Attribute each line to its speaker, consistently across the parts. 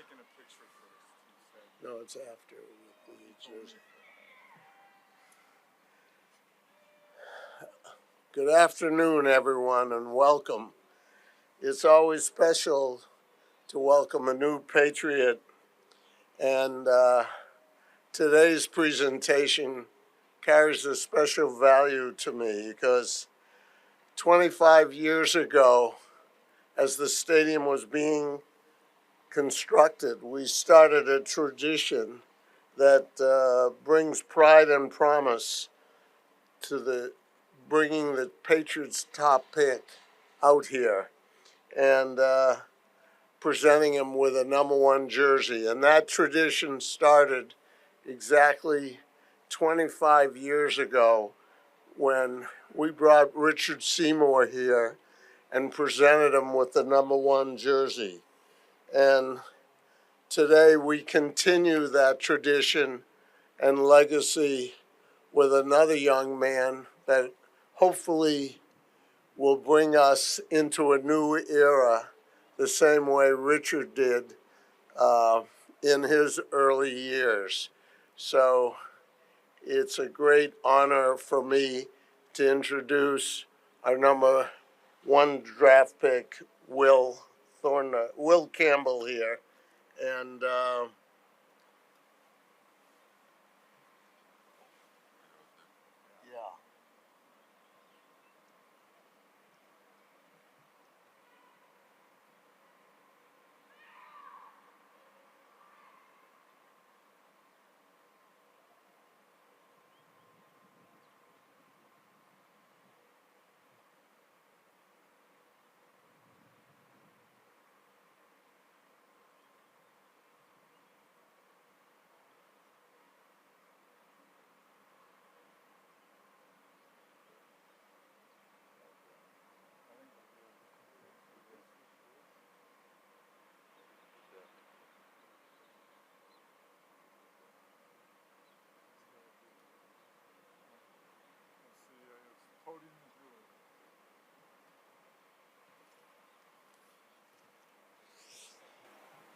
Speaker 1: taking a picture first, he said.
Speaker 2: No, it's after with the jersey. Good afternoon, everyone, and welcome. It's always special to welcome a new Patriot, and today's presentation carries a special value to me because 25 years ago, as the stadium was being constructed, we started a tradition that brings pride and promise to the bringing the Patriots' top pick out here and presenting him with a number one jersey. And that tradition started exactly 25 years ago when we brought Richard Seymour here and presented him with the number one jersey. And today we continue that tradition and legacy with another young man that hopefully will bring us into a new era the same way Richard did in his early years. So it's a great honor for me to introduce our number one draft pick, Will Campbell here. And yeah.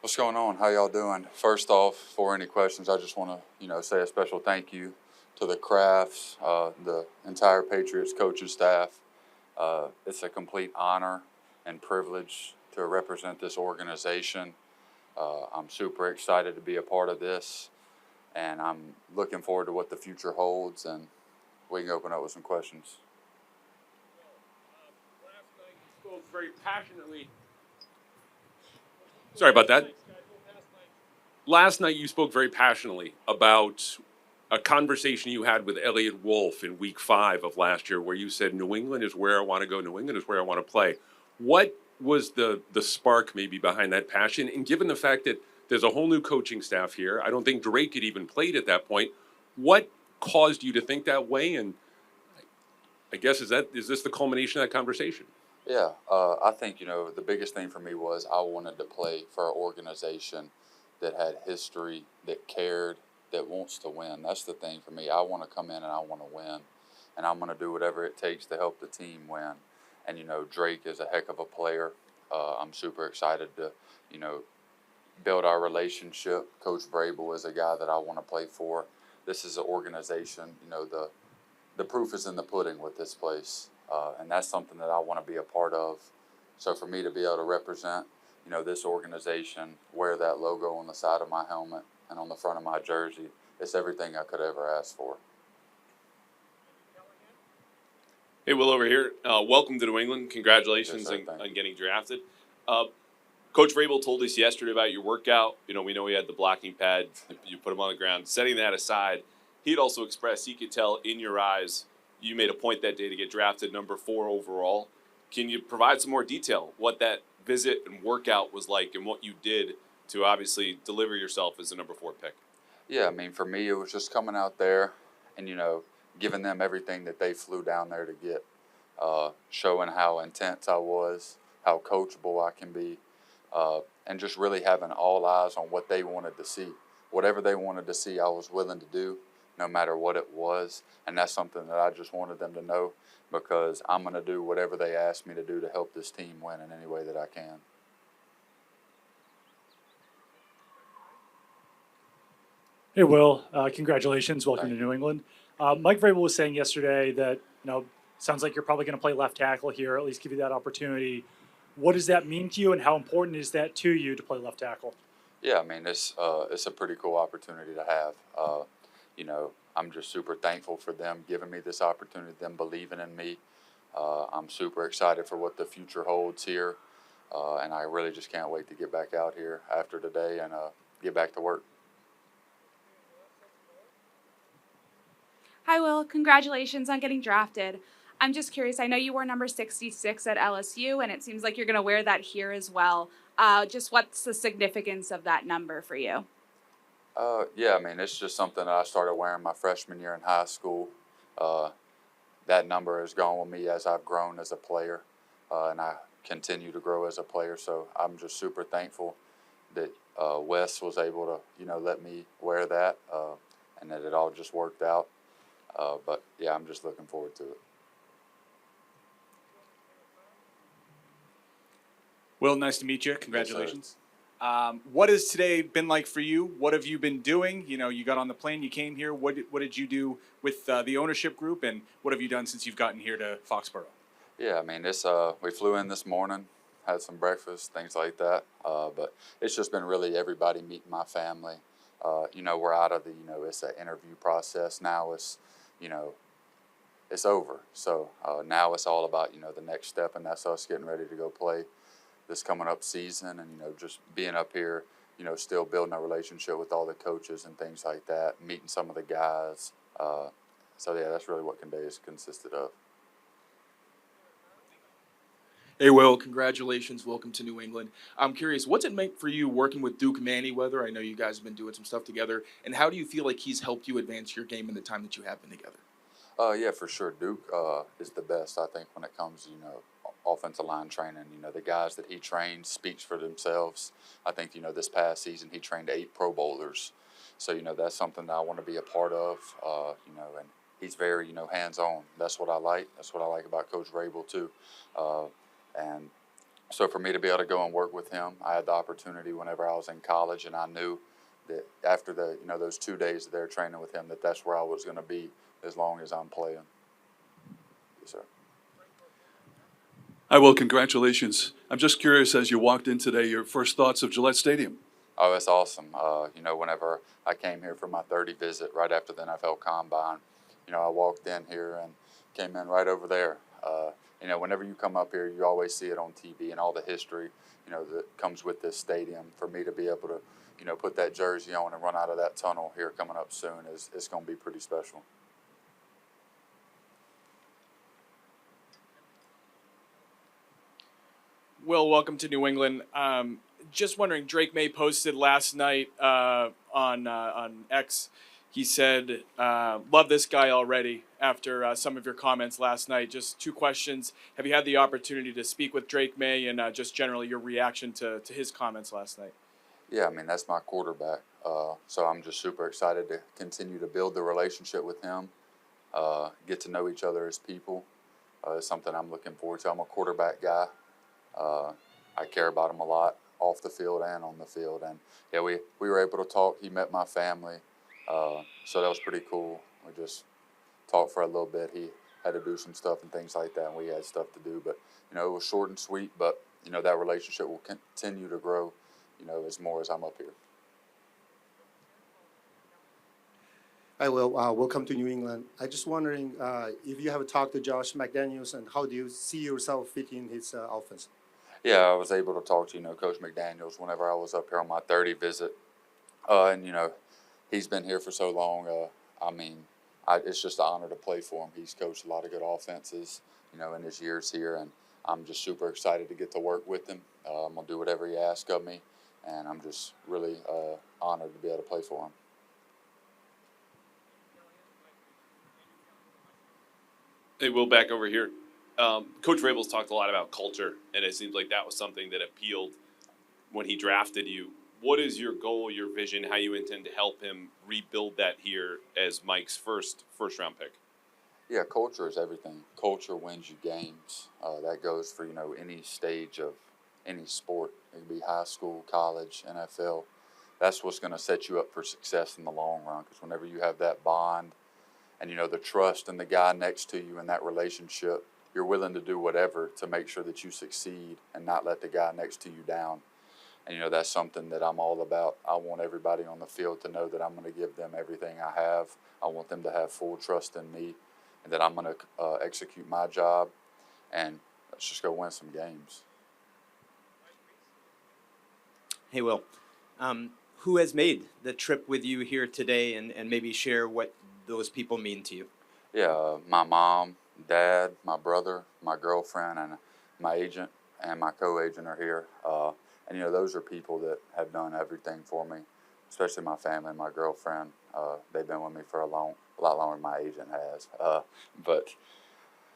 Speaker 3: What's going on? How y'all doing? First off, for any questions, I just want to, say a special thank you to the Crafts, the entire Patriots coaching staff. It's a complete honor and privilege to represent this organization. I'm super excited to be a part of this, and I'm looking forward to what the future holds, and we can open up with some questions.
Speaker 4: Last night you spoke very passionately. Sorry about that. Last night you spoke very passionately about a conversation you had with Elliot Wolf in week 5 of last year where you said, New England is where I want to go. New England is where I want to play. What was the spark maybe behind that passion? And given the fact that there's a whole new coaching staff here, I don't think Drake had even played at that point. What caused you to think that way? And I guess, is this the culmination of that conversation?
Speaker 3: Yeah, I think, the biggest thing for me was I wanted to play for an organization that had history, that cared, that wants to win. That's the thing for me. I want to come in and I want to win, and I'm going to do whatever it takes to help the team win. And, Drake is a heck of a player. I'm super excited to, build our relationship. Coach Vrabel is a guy that I want to play for. This is an organization, the proof is in the pudding with this place. And that's something that I want to be a part of. So for me to be able to represent, this organization, wear that logo on the side of my helmet and on the front of my jersey, it's everything I could ever ask for.
Speaker 4: Hey, Will, over here. Welcome to New England. Congratulations on getting drafted. Coach Vrabel told us yesterday about your workout. We know he had the blocking pad. You put him on the ground. Setting that aside, he'd also expressed he could tell in your eyes you made a point that day to get drafted number 4 overall. Can you provide some more detail what that visit and workout was like and what you did to obviously deliver yourself as the number 4 pick?
Speaker 3: Yeah, for me, it was just coming out there and, giving them everything that they flew down there to get, showing how intense I was, how coachable I can be, and just really having all eyes on what they wanted to see. Whatever they wanted to see, I was willing to do, no matter what it was. And that's something that I just wanted them to know, because I'm going to do whatever they ask me to do to help this team win in any way that I can.
Speaker 5: Hey, Will. Congratulations. Welcome to
Speaker 3: Thank you.
Speaker 5: New England. Mike Vrabel was saying yesterday that, sounds like you're probably going to play left tackle here, or at least give you that opportunity. What does that mean to you, and how important is that to you to play left tackle?
Speaker 3: Yeah, I mean it's a pretty cool opportunity to have. I'm just super thankful for them giving me this opportunity, them believing in me. I'm super excited for what the future holds here, and I really just can't wait to get back out here after today and get back to work.
Speaker 6: Hi, Will. Congratulations on getting drafted. I'm just curious. I know you wore number 66 at LSU, and it seems like you're going to wear that here as well. Just what's the significance of that number for you?
Speaker 3: Yeah, I mean it's just something that I started wearing my freshman year in high school. Uh, that number has gone with me as I've grown as a player, and I continue to grow as a player. So I'm just super thankful that Wes was able to, let me wear that, and that it all just worked out. But yeah, I'm just looking forward to it.
Speaker 7: Will, nice to meet you. Congratulations. What has today been like for you? What have you been doing? You got on the plane, you came here. What did you do with the ownership group, and what have you done since you've gotten here to Foxboro?
Speaker 3: Yeah, I mean, we flew in this morning, had some breakfast, things like that. But it's just been really everybody meeting my family. We're out of it's an interview process now. You know, it's over. So now it's all about the next step, and that's us getting ready to go play this coming up season, and just being up here, still building a relationship with all the coaches and things like that, meeting some of the guys. So yeah, that's really what today has consisted of.
Speaker 8: Hey, Will, congratulations. Welcome to New England. I'm curious, what's it meant for you working with Duke Manyweather? I know you guys have been doing some stuff together. And how do you feel like he's helped you advance your game in the time that you have been together?
Speaker 3: Yeah, for sure. Duke is the best, I think, when it comes to, offensive line training. The guys that he trains speaks for themselves. I think, this past season he trained 8 Pro Bowlers. So, that's something that I want to be a part of, and he's very, hands-on. That's what I like. That's what I like about Coach Vrabel, too. And so for me to be able to go and work with him, I had the opportunity whenever I was in college, and I knew that after those 2 days there training with him, that's where I was going to be as long as I'm playing. Yes, sir.
Speaker 9: Hi, Will. Congratulations. I'm just curious, as you walked in today, your first thoughts of Gillette Stadium.
Speaker 3: Oh, it's awesome. Whenever I came here for my 30 visit right after the NFL Combine, I walked in here and came in right over there. Whenever you come up here, you always see it on TV and all the history, that comes with this stadium. For me to be able to, put that jersey on and run out of that tunnel here coming up soon it's going to be pretty special.
Speaker 7: Will, welcome to New England. Just wondering, Drake Maye posted last night on X. He said, "Love this guy already." After some of your comments last night, just 2 questions: have you had the opportunity to speak with Drake Maye, and just generally your reaction to his comments last night?
Speaker 3: Yeah, I mean, that's my quarterback. So I'm just super excited to continue to build the relationship with him, get to know each other as people. It's something I'm looking forward to. I'm a quarterback guy. I care about him a lot off the field and on the field. And yeah, we were able to talk. He met my family. So that was pretty cool. We just talked for a little bit. He had to do some stuff and things like that, and we had stuff to do. But, it was short and sweet, but, that relationship will continue to grow, as more as I'm up here.
Speaker 10: Hi, Will. Welcome to New England. I just wondering if you have talked to Josh McDaniels, and how do you see yourself fitting his offense?
Speaker 3: Yeah, I was able to talk to, Coach McDaniels whenever I was up here on my 30 visit. And, he's been here for so long. It's just an honor to play for him. He's coached a lot of good offenses, in his years here. And I'm just super excited to get to work with him. I'm going to do whatever he asks of me. And I'm just really honored to be able to play for him.
Speaker 4: Hey, Will, back over here. Coach Vrabel's talked a lot about culture, and it seems like that was something that appealed when he drafted you. What is your goal, your vision, how you intend to help him rebuild that here as Mike's first round pick?
Speaker 3: Yeah, culture is everything. Culture wins you games. That goes for, any stage of any sport. It could be high school, college, NFL. that's what's going to set you up for success in the long run. Because whenever you have that bond and, the trust in the guy next to you in that relationship, you're willing to do whatever to make sure that you succeed and not let the guy next to you down. And, that's something that I'm all about. I want everybody on the field to know that I'm going to give them everything I have. I want them to have full trust in me and that I'm going to execute my job. And let's just go win some games.
Speaker 11: Hey, Will. Who has made the trip with you here today, and maybe share what those people mean to you?
Speaker 3: Yeah, my mom, dad, my brother, my girlfriend, and my agent and my co-agent are here. And those are people that have done everything for me, especially my family and my girlfriend. They've been with me for a lot longer than my agent has. But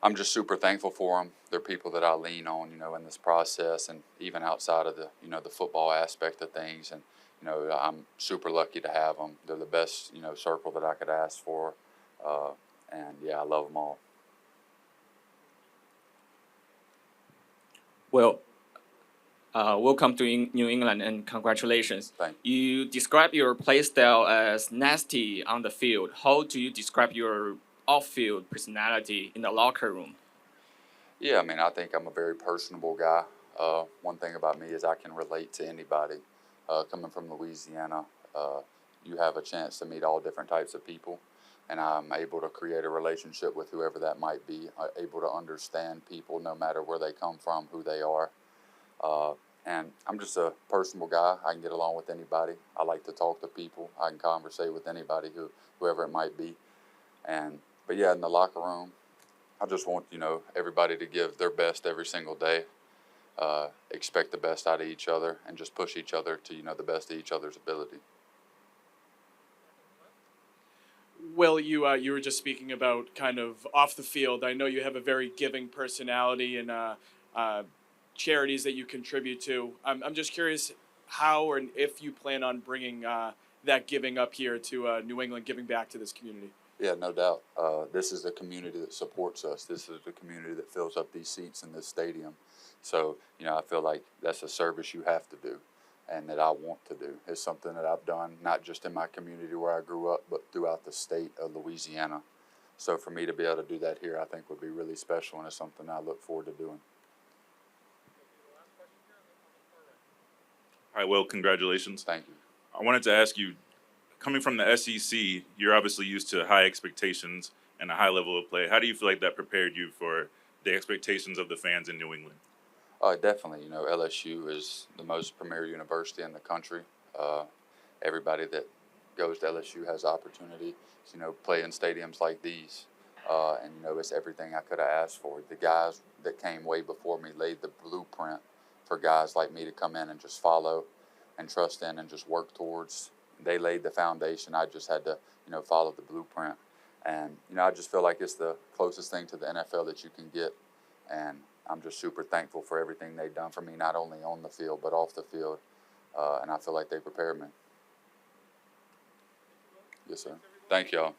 Speaker 3: I'm just super thankful for them. They're people that I lean on, in this process, and even outside of the, the football aspect of things. And I'm super lucky to have them. They're the best, circle that I could ask for. And yeah, I love them all.
Speaker 12: Well, welcome to New England and congratulations.
Speaker 3: Thank
Speaker 12: you. You describe your play style as nasty on the field. How do you describe your off-field personality in the locker room?
Speaker 3: Yeah, I think I'm a very personable guy. One thing about me is I can relate to anybody. Coming from Louisiana, you have a chance to meet all different types of people, and I'm able to create a relationship with whoever that might be, able to understand people no matter where they come from, who they are. And I'm just a personable guy. I can get along with anybody. I like to talk to people. I can conversate with anybody, whoever it might be. But yeah, in the locker room, I just want, everybody to give their best every single day. Expect the best out of each other and just push each other to, the best of each other's ability.
Speaker 7: Will, you were just speaking about kind of off the field. I know you have a very giving personality and charities that you contribute to. I'm just curious how or if you plan on bringing that giving up here to New England, giving back to this community.
Speaker 3: Yeah, no doubt. This is the community that supports us. This is the community that fills up these seats in this stadium. So, I feel like that's a service you have to do and that I want to do. It's something that I've done not just in my community where I grew up, but throughout the state of Louisiana. So for me to be able to do that here, I think would be really special, and it's something I look forward to doing.
Speaker 13: Hi, Will. Congratulations.
Speaker 3: Thank you.
Speaker 13: I wanted to ask you, coming from the SEC, you're obviously used to high expectations and a high level of play. How do you feel like that prepared you for the expectations of the fans in New England?
Speaker 3: Definitely. LSU is the most premier university in the country. Everybody that goes to LSU has opportunity to, play in stadiums like these. And, it's everything I could have asked for. The guys that came way before me laid the blueprint for guys like me to come in and just follow and trust in and just work towards. They laid the foundation. I just had to, follow the blueprint. And, I just feel like it's the closest thing to the NFL that you can get. And I'm just super thankful for everything they've done for me, not only on the field, but off the field. And I feel like they prepared me. Yes, sir. Thank y'all.